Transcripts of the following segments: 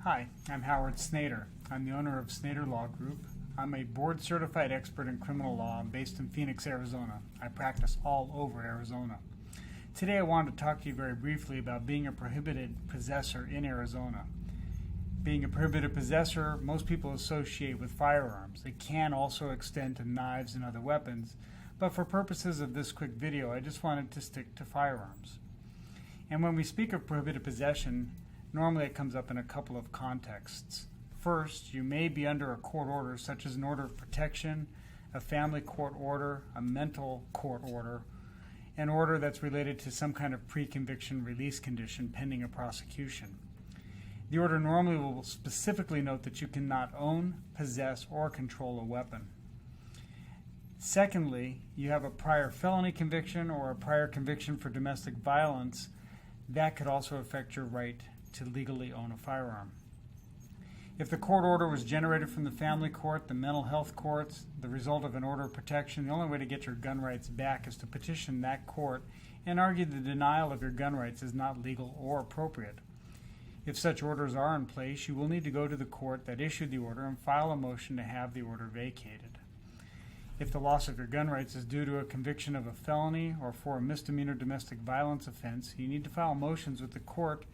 Hi, I'm Howard Snader. I'm the owner of Snader Law Group. I'm a board-certified expert in criminal law based in Phoenix, Arizona. I practice all over Arizona. Today I wanted to talk to you very briefly about being a prohibited possessor in Arizona. Being a prohibited possessor, most people associate with firearms. It can also extend to knives and other weapons, but for purposes of this quick video, I just wanted to stick to firearms. And when we speak of prohibited possession, normally it comes up in a couple of contexts. First, you may be under a court order such as an order of protection, a family court order, a mental court order, an order that's related to some kind of pre-conviction release condition pending a prosecution. The order normally will specifically note that you cannot own, possess, or control a weapon. Secondly, you have a prior felony conviction or a prior conviction for domestic violence. That could also affect your right to legally own a firearm. If the court order was generated from the family court, the mental health courts, the result of an order of protection, the only way to get your gun rights back is to petition that court and argue the denial of your gun rights is not legal or appropriate. If such orders are in place, you will need to go to the court that issued the order and file a motion to have the order vacated. If the loss of your gun rights is due to a conviction of a felony or for a misdemeanor domestic violence offense, you need to file motions with the court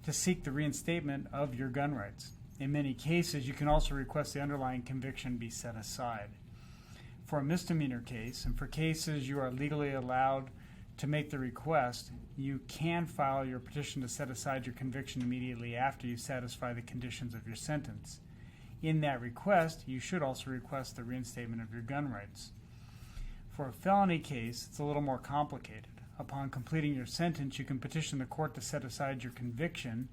to seek the reinstatement of your gun rights. In many cases, you can also request the underlying conviction be set aside. For a misdemeanor case, and for cases you are legally allowed to make the request, you can file your petition to set aside your conviction immediately after you satisfy the conditions of your sentence. In that request, you should also request the reinstatement of your gun rights. For a felony case, it's a little more complicated. Upon completing your sentence, you can petition the court to set aside your conviction.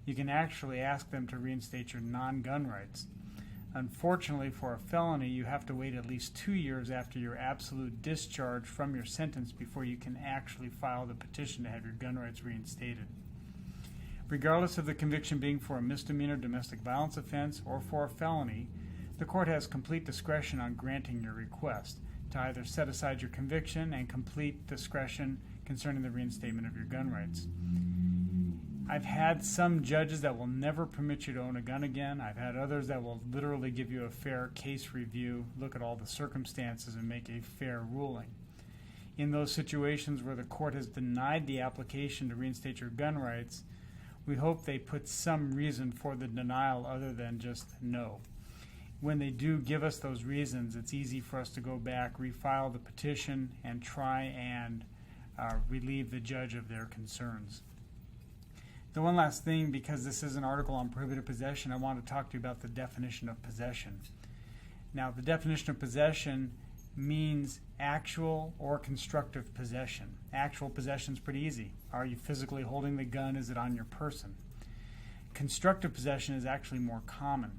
You can actually ask them to reinstate your non-gun rights. Unfortunately, for a felony, you have to wait at least 2 years after your absolute discharge from your sentence before you can actually file the petition to have your gun rights reinstated. Regardless of the conviction being for a misdemeanor domestic violence offense or for a felony, the court has complete discretion on granting your request to either set aside your conviction and complete discretion concerning the reinstatement of your gun rights. I've had some judges that will never permit you to own a gun again. I've had others that will literally give you a fair case review, look at all the circumstances, and make a fair ruling. In those situations where the court has denied the application to reinstate your gun rights, we hope they put some reason for the denial other than just no. When they do give us those reasons, it's easy for us to go back, refile the petition, and try and relieve the judge of their concerns. The one last thing, because this is an article on prohibited possession, I want to talk to you about the definition of possession. Now, the definition of possession means actual or constructive possession. Actual possession is pretty easy. Are you physically holding the gun? Is it on your person? Constructive possession is actually more common.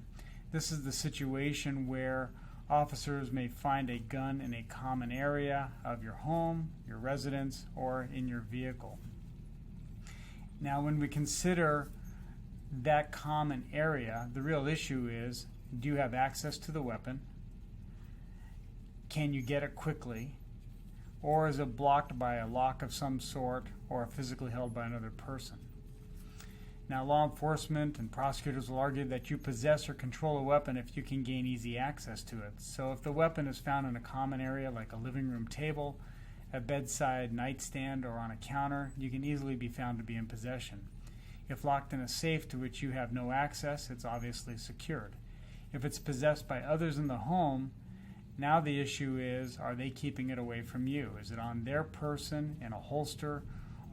This is the situation where officers may find a gun in a common area of your home, your residence, or in your vehicle. Now, when we consider that common area, the real issue is, do you have access to the weapon? Can you get it quickly? Or is it blocked by a lock of some sort or physically held by another person? Now, law enforcement and prosecutors will argue that you possess or control a weapon if you can gain easy access to it. So if the weapon is found in a common area like a living room table, a bedside nightstand, or on a counter, you can easily be found to be in possession. If locked in a safe to which you have no access, it's obviously secured. If it's possessed by others in the home, now the issue is, are they keeping it away from you? Is it on their person in a holster,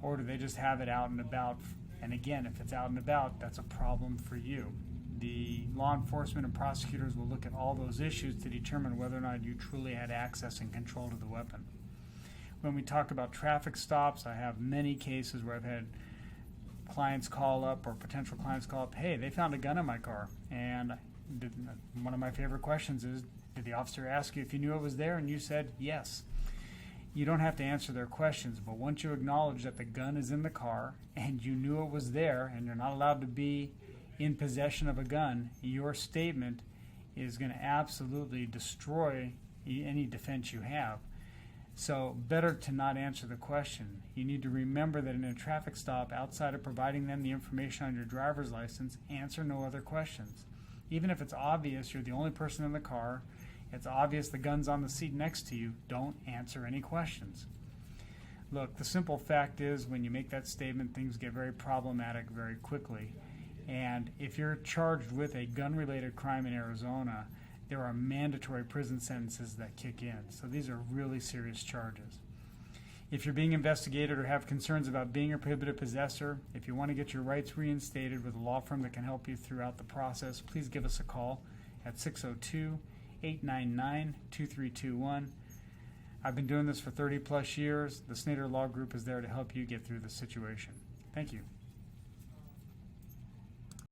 or do they just have it out and about? And again, if it's out and about, that's a problem for you. The law enforcement and prosecutors will look at all those issues to determine whether or not you truly had access and control to the weapon. When we talk about traffic stops, I have many cases where I've had clients call up or potential clients call up, hey, they found a gun in my car. And one of my favorite questions is, did the officer ask you if you knew it was there? And you said yes. You don't have to answer their questions, but once you acknowledge that the gun is in the car and you knew it was there and you're not allowed to be in possession of a gun, your statement is going to absolutely destroy any defense you have. So better to not answer the question. You need to remember that in a traffic stop, outside of providing them the information on your driver's license, answer no other questions. Even if it's obvious you're the only person in the car, it's obvious the gun's on the seat next to you, don't answer any questions. Look, the simple fact is when you make that statement, things get very problematic very quickly. And if you're charged with a gun-related crime in Arizona, there are mandatory prison sentences that kick in. So these are really serious charges. If you're being investigated or have concerns about being a prohibited possessor, if you want to get your rights reinstated with a law firm that can help you throughout the process, please give us a call at 602-899-2321. I've been doing this for 30 plus years. The Snader Law Group is there to help you get through this situation. Thank you.